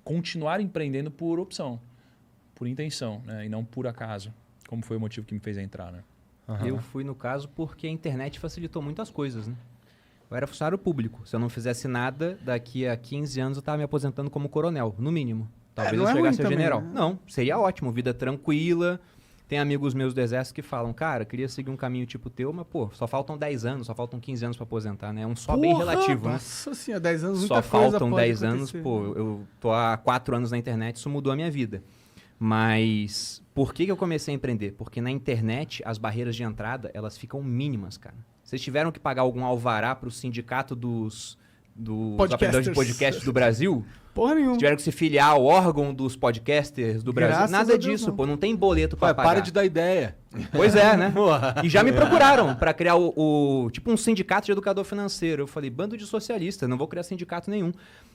continuar empreendendo por opção, por intenção, né? E não por acaso, como foi o motivo que me fez entrar, né? Eu fui, no caso, porque a internet facilitou muitas coisas, né? Eu era funcionário público. Se eu não fizesse nada, daqui a 15 anos eu estava me aposentando como coronel, no mínimo. Talvez eu chegasse a general. Né? Não, seria ótimo, vida tranquila. Tem amigos meus do exército que falam, cara, queria seguir um caminho tipo teu, mas, pô, só faltam 10 anos, só faltam 15 anos para aposentar, né? É um só bem relativo, né? Nossa senhora, 10 anos, muita Só coisa faltam pode 10 anos, acontecer. pô, eu tô há 4 anos na internet, isso mudou a minha vida. Mas por que eu comecei a empreender? Porque na internet as barreiras de entrada, elas ficam mínimas, cara. Vocês tiveram que pagar algum alvará pro sindicato dos operadores de podcast do Brasil? Porra nenhuma. Tiveram que se filiar ao órgão dos podcasters do Brasil? Graças a Nada Deus, disso, não. pô, não tem boleto pra pagar. Para de dar ideia. Pois é, né? Porra. E já me procuraram para criar tipo um sindicato de educador financeiro. Eu falei, bando de socialista, não vou criar sindicato nenhum.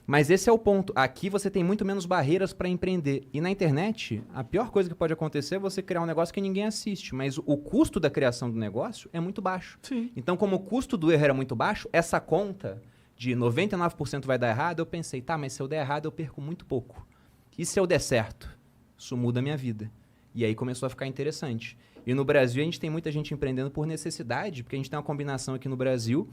Mas esse é o ponto. Aqui você tem muito menos barreiras para empreender. E na internet, a pior coisa que pode acontecer é você criar um negócio que ninguém assiste. Mas o custo da criação do negócio é muito baixo. Sim. Então, como o custo do erro era muito baixo, essa conta de 99% vai dar errado, eu pensei, tá, mas se eu der errado, eu perco muito pouco. E se eu der certo? Isso muda a minha vida. E aí começou a ficar interessante. E no Brasil, a gente tem muita gente empreendendo por necessidade, porque a gente tem uma combinação aqui no Brasil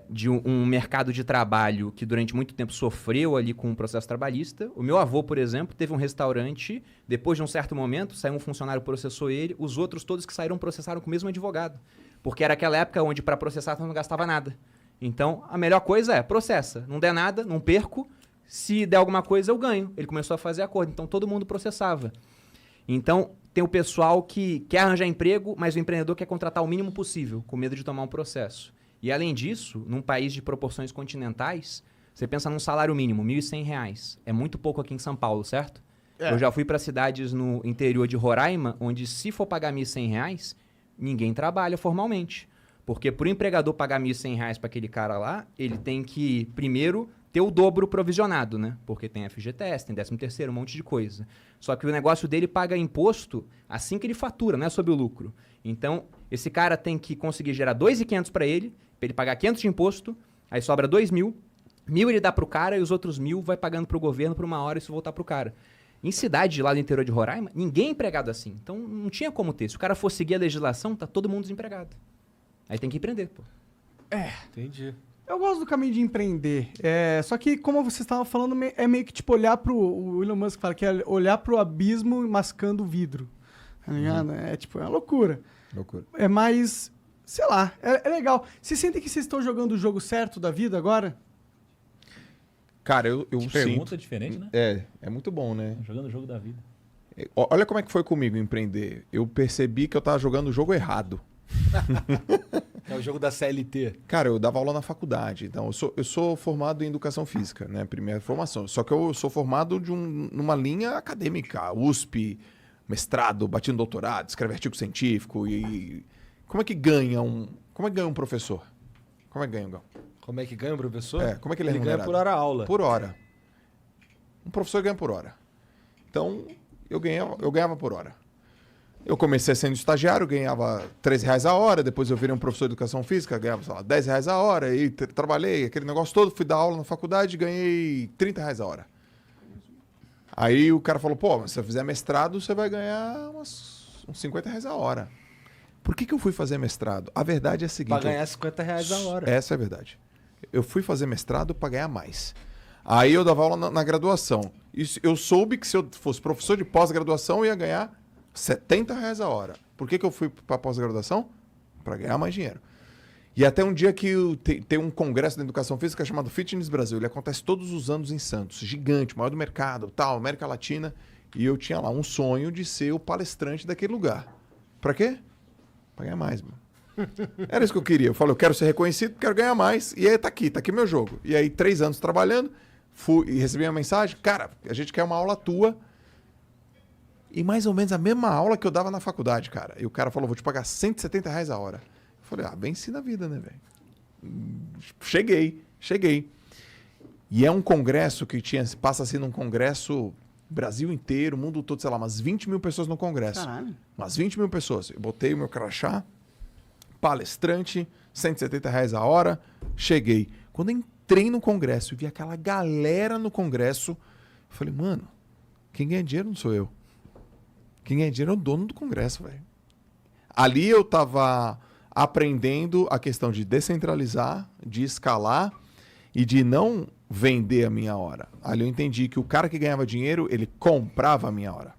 de um mercado de trabalho que durante muito tempo sofreu ali com o processo trabalhista. O meu avô, por exemplo, teve um restaurante, depois de um certo momento, saiu um funcionário, processou ele, os outros todos que saíram processaram com o mesmo advogado. Porque era aquela época onde para processar você não gastava nada. Então, a melhor coisa é processa. Não der nada, não perco. Se der alguma coisa, eu ganho. Ele começou a fazer acordo. Então, todo mundo processava. Então, tem o pessoal que quer arranjar emprego, mas o empreendedor quer contratar o mínimo possível, com medo de tomar um processo. E, além disso, num país de proporções continentais, você pensa num salário mínimo, R$ 1.100. É muito pouco aqui em São Paulo, certo? Eu já fui para cidades no interior de Roraima, onde se for pagar R$ 1.100, ninguém trabalha formalmente. Porque para o empregador pagar R$ 1.100 para aquele cara lá, ele tem que, primeiro, ter o dobro provisionado, né? Porque tem FGTS, tem 13º, um monte de coisa. Só que o negócio dele paga imposto assim que ele fatura, não é sobre o lucro. Então, esse cara tem que conseguir gerar 2.500 para ele pagar 500 de imposto, aí sobra 2.000, 1.000 ele dá pro cara e os outros 1.000 vai pagando pro governo por uma hora e isso voltar pro cara. Em cidade lá do interior de Roraima, ninguém é empregado assim. Então, não tinha como ter. Se o cara for seguir a legislação, tá todo mundo desempregado. Aí tem que empreender, pô. Entendi. Eu gosto do caminho de empreender. Só que, como você estava falando, é meio que tipo olhar pro... O Elon Musk fala que é olhar pro abismo mascando o vidro. Tá ligado? É uma loucura. Loucura. É mais... Sei lá, é legal. Vocês sentem que vocês estão jogando o jogo certo da vida agora? Cara, eu Que pergunta sinto... diferente, né? É muito bom, né? Jogando o jogo da vida. Olha como é que foi comigo empreender. Eu percebi que eu tava jogando o jogo errado. É o jogo da CLT. Cara, eu dava aula na faculdade. Então, eu sou formado em educação física, né? Primeira formação. Só que eu sou formado numa linha acadêmica. USP, mestrado, bati no doutorado, escreve artigo científico. E como é que ganha um professor? Como é que ganha um? Como é que ganha o professor? Como é que ele é ganha remunerado? por hora aula. Por hora. Um professor ganha por hora. Então, eu ganhava por hora. Eu comecei sendo estagiário, ganhava R$13 a hora, depois eu virei um professor de educação física, ganhava, sei lá, R$10 a hora, e trabalhei aquele negócio todo, fui dar aula na faculdade e ganhei R$30 a hora. Aí o cara falou, pô, mas se você fizer mestrado, você vai ganhar uns R$50 a hora. Por que eu fui fazer mestrado? A verdade é a seguinte... Pra ganhar R$50 a hora. Essa é a verdade. Eu fui fazer mestrado para ganhar mais. Aí eu dava aula na graduação. Eu soube que se eu fosse professor de pós-graduação, eu ia ganhar R$70 a hora. Por que eu fui para pós-graduação? Para ganhar mais dinheiro. E até um dia que tem um congresso de educação física chamado Fitness Brasil. Ele acontece todos os anos em Santos. Gigante, maior do mercado, tal, América Latina. E eu tinha lá um sonho de ser o palestrante daquele lugar. Para quê? Para ganhar mais, mano. Era isso que eu queria. Eu falei, eu quero ser reconhecido, quero ganhar mais. E aí tá aqui meu jogo. E aí, 3 anos trabalhando, fui e recebi uma mensagem. Cara, a gente quer uma aula tua. E mais ou menos a mesma aula que eu dava na faculdade, cara. E o cara falou, vou te pagar R$170 a hora. Eu falei, venci na vida, né, velho? Cheguei. E é um congresso que passa assim num congresso, Brasil inteiro, mundo todo, sei lá, umas 20 mil pessoas no congresso. Caralho. Umas 20 mil pessoas. Eu botei o meu crachá, palestrante, R$170 a hora, cheguei. Quando eu entrei no congresso e vi aquela galera no congresso, Eu falei, mano, quem ganha dinheiro não sou eu. Quem ganha dinheiro é o dono do Congresso, velho. Ali eu tava aprendendo a questão de descentralizar, de escalar e de não vender a minha hora. Ali eu entendi que o cara que ganhava dinheiro, ele comprava a minha hora.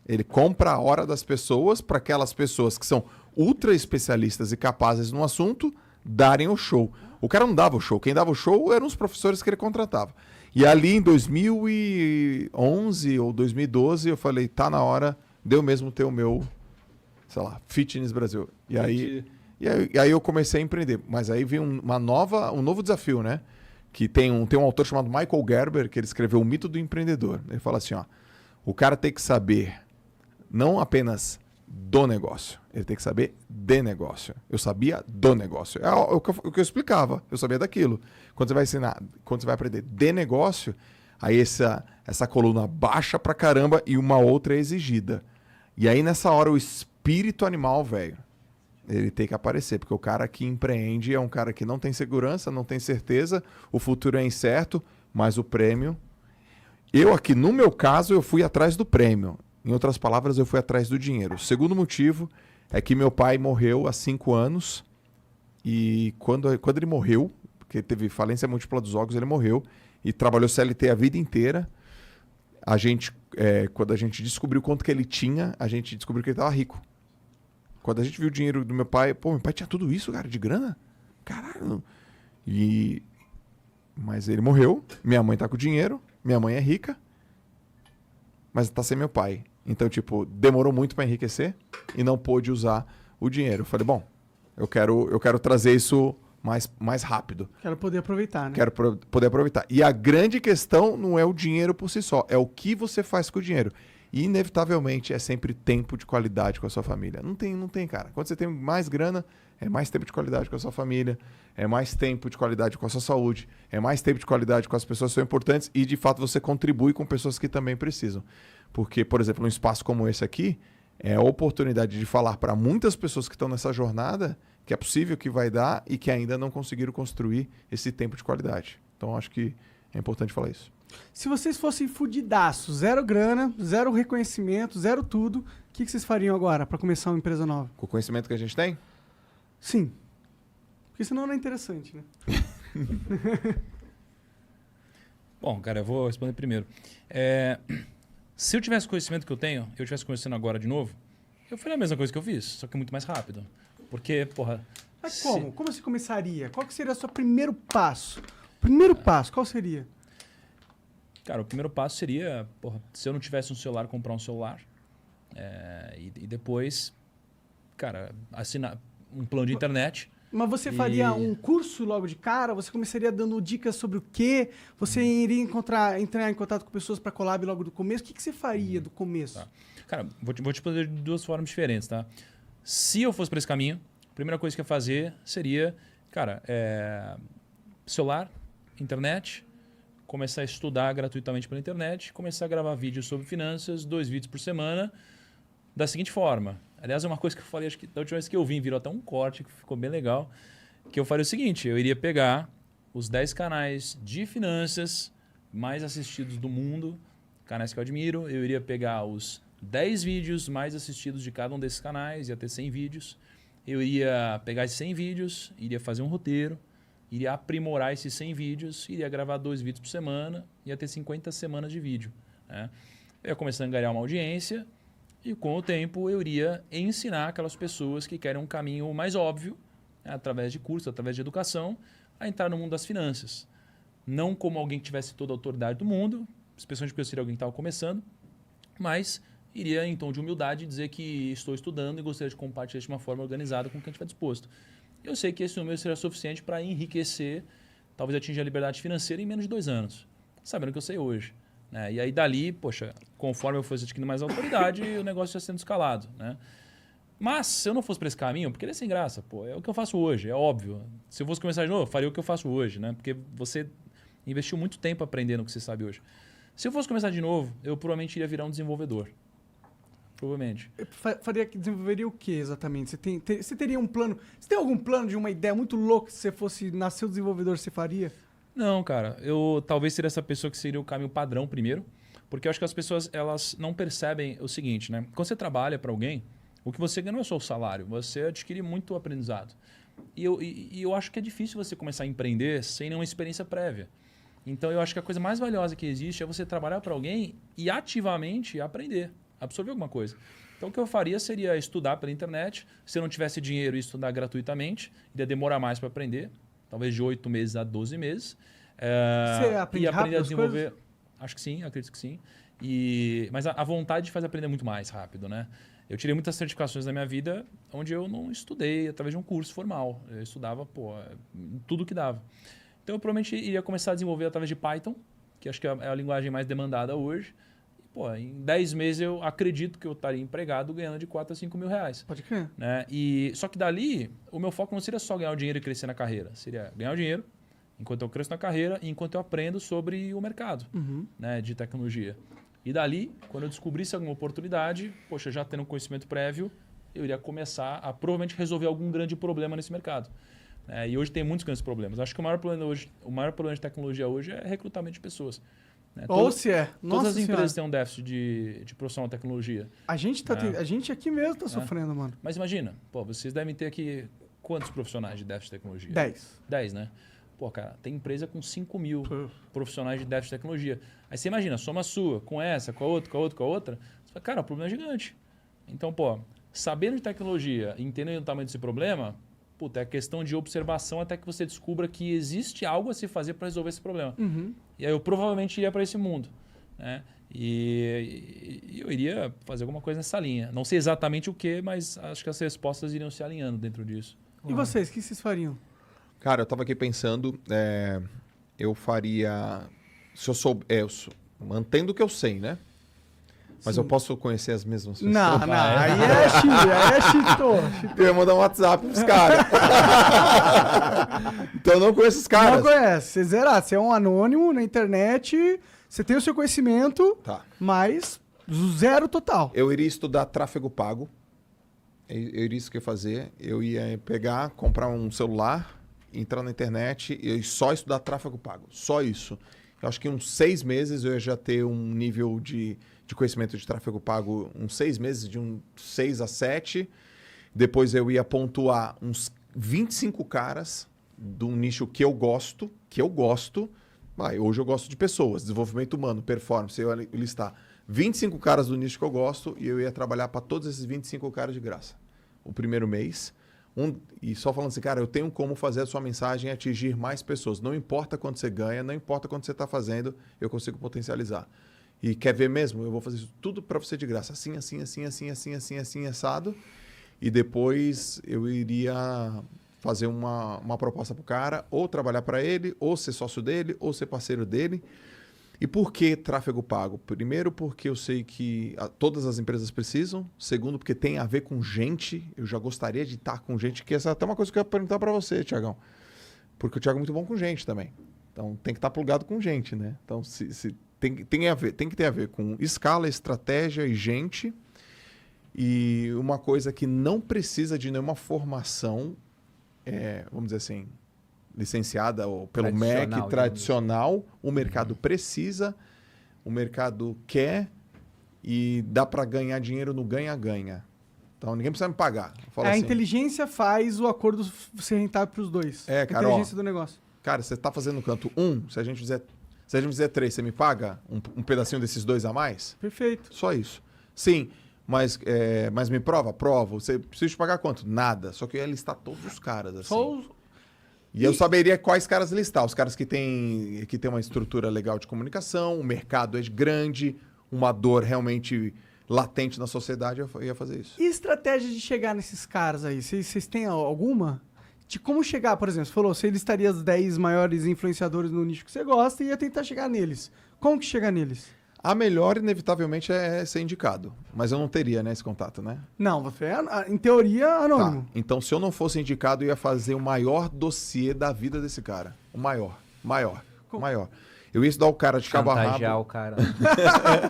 Ele compra a hora das pessoas para aquelas pessoas que são ultra especialistas e capazes no assunto darem o show. O cara não dava o show. Quem dava o show eram os professores que ele contratava. E ali em 2011 ou 2012 eu falei, tá na hora de eu mesmo ter o meu, sei lá, Fitness Brasil. E aí eu comecei a empreender. Mas aí veio um novo desafio, né? Que tem um autor chamado Michael Gerber, que ele escreveu O Mito do Empreendedor. Ele fala assim, ó, o cara tem que saber não apenas do negócio, ele tem que saber de negócio. Eu sabia do negócio. É o que eu explicava, eu sabia daquilo. Quando você vai ensinar, quando você vai aprender de negócio, aí essa coluna baixa pra caramba e uma outra é exigida. E aí nessa hora o espírito animal, velho, ele tem que aparecer, porque o cara que empreende é um cara que não tem segurança, não tem certeza, o futuro é incerto, mas o prêmio... Eu aqui, no meu caso, eu fui atrás do prêmio. Em outras palavras, eu fui atrás do dinheiro. O segundo motivo é que meu pai morreu há 5 anos e quando ele morreu, porque teve falência múltipla dos órgãos, ele morreu e trabalhou CLT a vida inteira. Quando a gente descobriu quanto que ele tinha, a gente descobriu que ele estava rico. Quando a gente viu o dinheiro do meu pai, meu pai tinha tudo isso, cara, de grana? Caralho. Mas ele morreu, minha mãe tá com dinheiro, minha mãe é rica, mas tá sem meu pai. Então, tipo, demorou muito para enriquecer e não pôde usar o dinheiro. Eu falei, bom, eu quero trazer isso mais rápido. Quero poder aproveitar, né? Quero poder aproveitar. E a grande questão não é o dinheiro por si só, é o que você faz com o dinheiro. E, inevitavelmente, é sempre tempo de qualidade com a sua família. Não tem, cara. Quando você tem mais grana, é mais tempo de qualidade com a sua família, é mais tempo de qualidade com a sua saúde, é mais tempo de qualidade com as pessoas que são importantes e, de fato, você contribui com pessoas que também precisam. Porque, por exemplo, num espaço como esse aqui, é a oportunidade de falar para muitas pessoas que estão nessa jornada que é possível, que vai dar e que ainda não conseguiram construir esse tempo de qualidade. Então, acho que é importante falar isso. Se vocês fossem fudidaços, zero grana, zero reconhecimento, zero tudo, o que vocês fariam agora para começar uma empresa nova? Com o conhecimento que a gente tem? Sim. Porque senão não é interessante, né? Bom, cara, eu vou responder primeiro. Se eu tivesse o conhecimento que eu tenho, eu estivesse conhecendo agora de novo, eu faria a mesma coisa que eu fiz, só que muito mais rápido. Porque, porra... Mas como? Como você começaria? Qual que seria o seu primeiro passo? Primeiro passo, qual seria? Cara, o primeiro passo seria, porra, se eu não tivesse um celular, comprar um celular. E depois, cara, assinar um plano de internet. Mas você faria um curso logo de cara? Você começaria dando dicas sobre o quê? Você iria entrar em contato com pessoas para collab logo do começo? O que você faria do começo? Tá. Cara, vou te responder de duas formas diferentes, tá? Se eu fosse para esse caminho, a primeira coisa que eu ia fazer seria, cara, celular, internet, começar a estudar gratuitamente pela internet, começar a gravar vídeos sobre finanças, 2 vídeos por semana, da seguinte forma. Aliás, é uma coisa que eu falei, acho que da última vez que eu vim, virou até um corte que ficou bem legal, que eu faria o seguinte, eu iria pegar os 10 canais de finanças mais assistidos do mundo, canais que eu admiro, eu iria pegar os 10 vídeos mais assistidos de cada um desses canais, ia ter 100 vídeos, eu iria pegar esses 100 vídeos, iria fazer um roteiro, iria aprimorar esses 100 vídeos, iria gravar 2 vídeos por semana, ia ter 50 semanas de vídeo. Né? Eu ia começar a angariar uma audiência e, com o tempo, eu iria ensinar aquelas pessoas que querem um caminho mais óbvio, né, através de cursos, através de educação, a entrar no mundo das finanças. Não como alguém que tivesse toda a autoridade do mundo, especialmente porque eu seria alguém que estava começando, mas iria, em tom de humildade, dizer que estou estudando e gostaria de compartilhar de uma forma organizada com quem estiver disposto. Eu sei que esse número será suficiente para enriquecer, talvez atingir a liberdade financeira em menos de 2 anos, sabendo o que eu sei hoje. Né? E aí dali, poxa, conforme eu fosse adquirindo mais autoridade, o negócio ia sendo escalado. Né? Mas se eu não fosse para esse caminho, porque ele é sem graça, pô, é o que eu faço hoje, é óbvio. Se eu fosse começar de novo, eu faria o que eu faço hoje, né? Porque você investiu muito tempo aprendendo o que você sabe hoje. Se eu fosse começar de novo, eu provavelmente iria virar um desenvolvedor. Provavelmente. Desenvolveria o que exatamente? Você teria um plano? Você tem algum plano de uma ideia muito louca? Se você fosse nascer o desenvolvedor, você faria? Não, cara. Eu talvez seria essa pessoa que seria o caminho padrão primeiro. Porque eu acho que as pessoas elas não percebem o seguinte, né? Quando você trabalha para alguém, o que você ganha não é só o salário. Você adquire muito aprendizado. E eu acho que é difícil você começar a empreender sem nenhuma experiência prévia. Então, eu acho que a coisa mais valiosa que existe é você trabalhar para alguém e ativamente aprender, absorver alguma coisa. Então, o que eu faria seria estudar pela internet. Se eu não tivesse dinheiro, ia estudar gratuitamente. Ia demorar mais para aprender, talvez de 8 meses a 12 meses. Você aprende e aprender rápido a as desenvolver... Acho que sim, acredito que sim. Mas a vontade faz aprender muito mais rápido, né? Eu tirei muitas certificações na minha vida onde eu não estudei através de um curso formal. Eu estudava, tudo que dava. Então, eu provavelmente iria começar a desenvolver através de Python, que acho que é a linguagem mais demandada hoje. E, em 10 meses eu acredito que eu estaria empregado ganhando de 4 a 5 mil reais. Pode crer. Né? Só que dali, o meu foco não seria só ganhar o dinheiro e crescer na carreira. Seria ganhar o dinheiro enquanto eu cresço na carreira e enquanto eu aprendo sobre o mercado, né, de tecnologia. E dali, quando eu descobrisse alguma oportunidade, já tendo um conhecimento prévio, eu iria começar a provavelmente resolver algum grande problema nesse mercado. E hoje tem muitos grandes problemas. Acho que o maior problema de tecnologia hoje é recrutamento de pessoas. Né? Todas as empresas têm um déficit de profissional de tecnologia. A gente aqui mesmo está sofrendo, mano. Mas imagina, vocês devem ter aqui quantos profissionais de déficit de tecnologia? 10. 10, né? Cara, tem empresa com 5 mil profissionais de déficit de tecnologia. Aí você imagina, soma a sua, com essa, com a outra. Você fala, cara, o problema é gigante. Então, sabendo de tecnologia e entendendo o tamanho desse problema, é questão de observação até que você descubra que existe algo a se fazer para resolver esse problema. E aí eu provavelmente iria para esse mundo. Né? E eu iria fazer alguma coisa nessa linha. Não sei exatamente o que, mas acho que as respostas iriam se alinhando dentro disso. E vocês, o que vocês fariam? Cara, eu tava aqui pensando, eu faria... Se eu mantendo o que eu sei, né? Mas Sim. eu posso conhecer as mesmas pessoas? Não, aí é cheat. Eu ia mandar um WhatsApp pros caras. Então eu não conheço os caras. Não conhece. Você zerar. Você é um anônimo na internet, você tem o seu conhecimento, Tá. mas zero total. Eu iria estudar tráfego pago. Eu iria isso que eu ia fazer. Eu ia pegar, comprar um celular, entrar na internet e só estudar tráfego pago. Só isso. Eu acho que em uns 6 meses eu ia já ter um nível de conhecimento de tráfego pago, uns 6 meses, de uns 6 a 7. Depois eu ia pontuar uns 25 caras de um nicho que eu gosto. Hoje eu gosto de pessoas, desenvolvimento humano, performance. Eu ia listar 25 caras do nicho que eu gosto e eu ia trabalhar para todos esses 25 caras de graça. O primeiro mês. E só falando assim, cara, eu tenho como fazer a sua mensagem atingir mais pessoas. Não importa quanto você ganha, não importa quanto você está fazendo, eu consigo potencializar. E quer ver mesmo? Eu vou fazer isso tudo para você de graça. Assim, assado. E depois eu iria fazer uma proposta para o cara, ou trabalhar para ele, ou ser sócio dele, ou ser parceiro dele. E por que tráfego pago? Primeiro, porque eu sei que todas as empresas precisam. Segundo, porque tem a ver com gente. Eu já gostaria de estar com gente. Que essa é até uma coisa que eu ia perguntar para você, Thiagão. Porque o Thiago é muito bom com gente também. Então, tem que estar plugado com gente, né? Então, tem que ter a ver com escala, estratégia e gente. E uma coisa que não precisa de nenhuma formação, vamos dizer assim, licenciada ou pelo MEC tradicional, o mercado precisa, o mercado quer e dá para ganhar dinheiro no ganha-ganha. Então ninguém precisa me pagar. A inteligência faz o acordo ser rentável para os dois. Cara, a inteligência do negócio. Cara, você está fazendo canto 1, se a gente fizer 3, você me paga um pedacinho desses 2 a mais? Perfeito. Só isso. Sim, mas me prova? Provo. Você precisa te pagar quanto? Nada. Só que eu ia listar todos os caras, assim. E eu saberia quais caras listar. Os caras que têm uma estrutura legal de comunicação, o mercado é grande, uma dor realmente latente na sociedade, eu ia fazer isso. E estratégia de chegar nesses caras aí? Vocês têm alguma? De como chegar, por exemplo, você falou, você listaria os 10 maiores influenciadores no nicho que você gosta e ia tentar chegar neles. Como que chega neles? A melhor, inevitavelmente, é ser indicado. Mas eu não teria, esse contato, né? Não, você é, em teoria, anônimo. Tá. Então, se eu não fosse indicado, eu ia fazer o maior dossiê da vida desse cara. O maior. Eu ia estudar o cara de cabo a rabo. Chantagear o cara.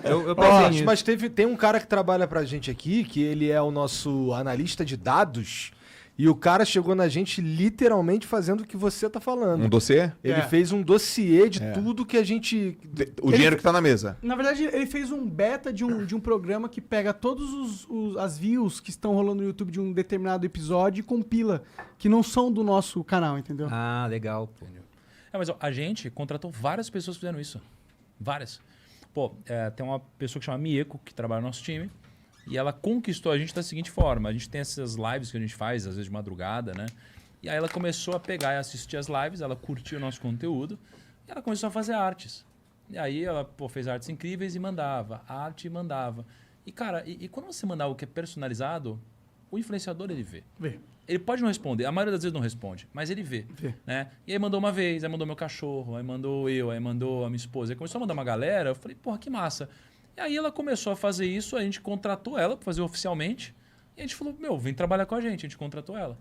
eu pensei nisso. Mas tem um cara que trabalha pra gente aqui, que ele é o nosso analista de dados, E o cara chegou na gente literalmente fazendo o que você tá falando. Um dossiê? Ele fez um dossiê de tudo que a gente... O dinheiro que tá na mesa. Na verdade, ele fez um beta de um programa que pega todos as views que estão rolando no YouTube de um determinado episódio e compila, que não são do nosso canal, entendeu? Ah, legal, pô. Mas ó, a gente contratou várias pessoas que fizeram isso. Várias. Pô, tem uma pessoa que chama Mieko, que trabalha no nosso time, e ela conquistou a gente da seguinte forma. A gente tem essas lives que a gente faz, às vezes de madrugada, né? E aí ela começou a pegar e assistir as lives, ela curtiu o nosso conteúdo, e ela começou a fazer artes. E aí ela fez artes incríveis e mandava. Arte e mandava. E, cara, e quando você mandar o que é personalizado, o influenciador, ele vê. Ele pode não responder, a maioria das vezes não responde, mas ele vê. Né? E aí mandou uma vez, aí mandou meu cachorro, aí mandou eu, aí mandou a minha esposa. Aí começou a mandar uma galera, eu falei, porra, que massa. E aí ela começou a fazer isso, a gente contratou ela para fazer oficialmente. E a gente falou, meu, vem trabalhar com a gente gente contratou ela.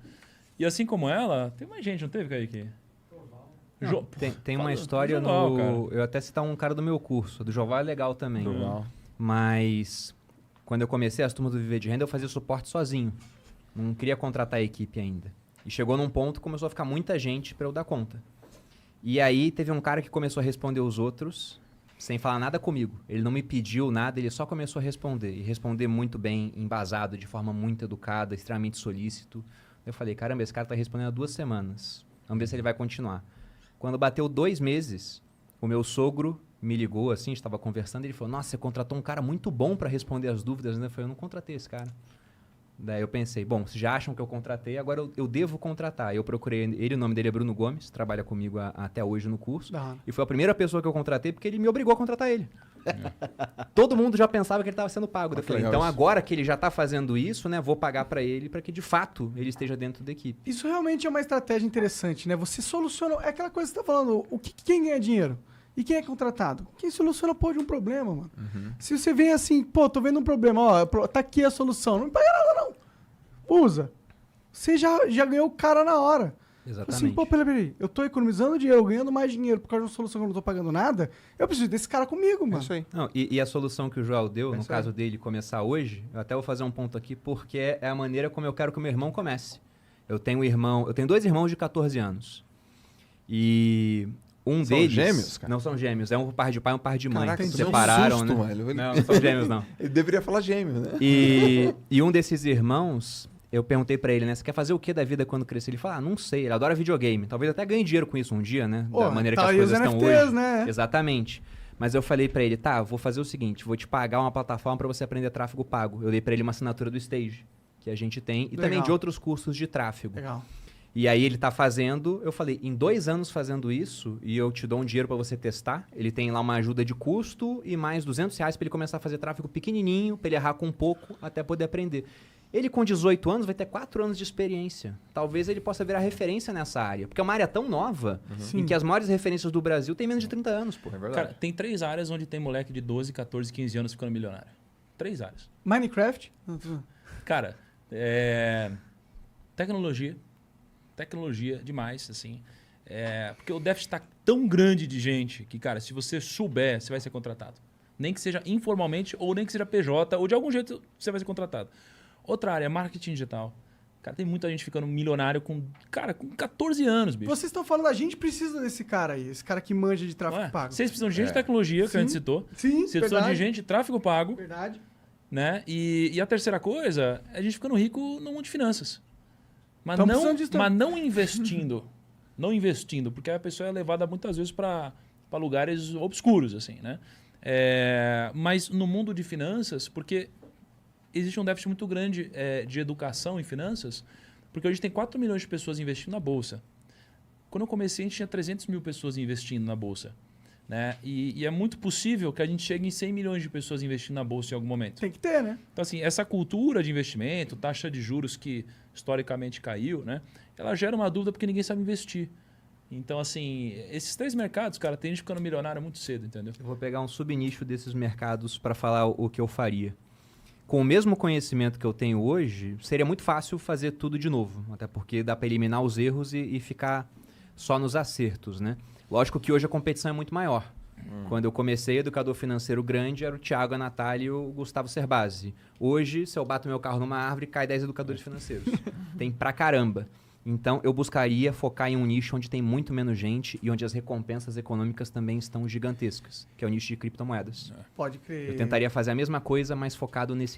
E assim como ela, tem mais gente, não teve, Kaique? Tem uma história Joval, no... cara. Eu até citar um cara do meu curso, do Joval é legal também. Joval. Mas quando eu comecei as turmas do Viver de Renda, eu fazia suporte sozinho. Não queria contratar a equipe ainda. E chegou num ponto que começou a ficar muita gente para eu dar conta. E aí teve um cara que começou a responder os outros sem falar nada comigo. Ele não me pediu nada, ele só começou a responder. E responder muito bem, embasado, de forma muito educada, extremamente solícito. Eu falei, caramba, esse cara tá respondendo há 2 semanas. Vamos ver se ele vai continuar. Quando bateu 2 meses, o meu sogro me ligou, assim, a gente estava conversando, e ele falou, nossa, você contratou um cara muito bom para responder as dúvidas, né? Eu falei, eu não contratei esse cara. Daí eu pensei, bom, se já acham que eu contratei, agora eu devo contratar. Eu procurei ele, o nome dele é Bruno Gomes, trabalha comigo até hoje no curso. E foi a primeira pessoa que eu contratei porque ele me obrigou a contratar ele. Todo mundo já pensava que ele estava sendo pago. Eu falei, então agora que ele já está fazendo isso, né, vou pagar para ele para que de fato ele esteja dentro da equipe. Isso realmente é uma estratégia interessante, né? Você soluciona... É aquela coisa que você está falando, quem ganha dinheiro? E quem é contratado? Quem soluciona pô de um problema, mano. Se você vem assim, pô, tô vendo um problema, ó, tá aqui a solução. Não me paga nada, não. Usa. Você já ganhou o cara na hora. Exatamente. Assim, pô, peraí. Eu tô economizando dinheiro, ganhando mais dinheiro por causa de uma solução que eu não tô pagando nada. Eu preciso desse cara comigo, mano. É isso aí. Não, e a solução que o Joel deu, no caso dele começar hoje, eu até vou fazer um ponto aqui, porque é a maneira como eu quero que o meu irmão comece. Eu tenho 2 irmãos de 14 anos. E um São deles... gêmeos, cara? Não são gêmeos, é um par de pai e um par de mãe. Caraca, Se isso é um separaram, susto, né? velho. Não são gêmeos, não. Ele deveria falar gêmeo, né? E um desses irmãos, eu perguntei pra ele, né? Você quer fazer o que da vida quando crescer? Ele falou, não sei, ele adora videogame. Talvez até ganhe dinheiro com isso um dia, né? Pô, da maneira tá que as aí os coisas estão NFTs, hoje. né? Exatamente. Mas eu falei pra ele, tá, vou fazer o seguinte, vou te pagar uma plataforma pra você aprender tráfego pago. Eu dei pra ele uma assinatura do Stage, que a gente tem, e também de outros cursos de tráfego. Legal. E aí ele tá fazendo, eu falei, em 2 anos fazendo isso, e eu te dou um dinheiro pra você testar, ele tem lá uma ajuda de custo e mais R$200 pra ele começar a fazer tráfego pequenininho, pra ele errar com um pouco, até poder aprender. Ele com 18 anos vai ter 4 anos de experiência. Talvez ele possa virar referência nessa área, porque é uma área tão nova, em que as maiores referências do Brasil têm menos de 30 anos, pô. É verdade. Cara, tem 3 áreas onde tem moleque de 12, 14, 15 anos ficando milionário. 3 áreas. Minecraft? Cara, tecnologia demais, assim. Porque o déficit está tão grande de gente que, cara, se você souber, você vai ser contratado. Nem que seja informalmente ou nem que seja PJ, ou de algum jeito você vai ser contratado. Outra área, marketing digital. Cara, tem muita gente ficando milionário com 14 anos, bicho. Vocês estão falando, a gente precisa desse cara aí, esse cara que manja de Não tráfego é? pago. Vocês precisam de gente de tecnologia, que a gente citou. Sim, Vocês precisam de gente de tráfego pago, Verdade. né? E a terceira coisa é a gente ficando rico no mundo de finanças. Mas Tamo precisando disso também. não investindo. Não investindo, porque a pessoa é levada muitas vezes para lugares obscuros, assim, né? Mas no mundo de finanças, porque existe um déficit muito grande de educação em finanças, porque hoje tem 4 milhões de pessoas investindo na Bolsa. Quando eu comecei, a gente tinha 300 mil pessoas investindo na Bolsa. Né? E é muito possível que a gente chegue em 100 milhões de pessoas investindo na Bolsa em algum momento. Tem que ter, né? Então, assim, essa cultura de investimento, taxa de juros que historicamente caiu, né? Ela gera uma dúvida porque ninguém sabe investir. Então, assim, esses 3 mercados, cara, tem gente ficando milionário muito cedo, entendeu? Eu vou pegar um subnicho desses mercados para falar o que eu faria. Com o mesmo conhecimento que eu tenho hoje, seria muito fácil fazer tudo de novo. Até porque dá para eliminar os erros e ficar só nos acertos, né? Lógico que hoje a competição é muito maior. Quando eu comecei, educador financeiro grande era o Thiago, a Natália e o Gustavo Cerbasi. Hoje, se eu bato meu carro numa árvore, cai 10 educadores financeiros. Tem pra caramba. Então, eu buscaria focar em um nicho onde tem muito menos gente e onde as recompensas econômicas também estão gigantescas, que é o nicho de criptomoedas. Pode crer. Eu tentaria fazer a mesma coisa, mas focado nesse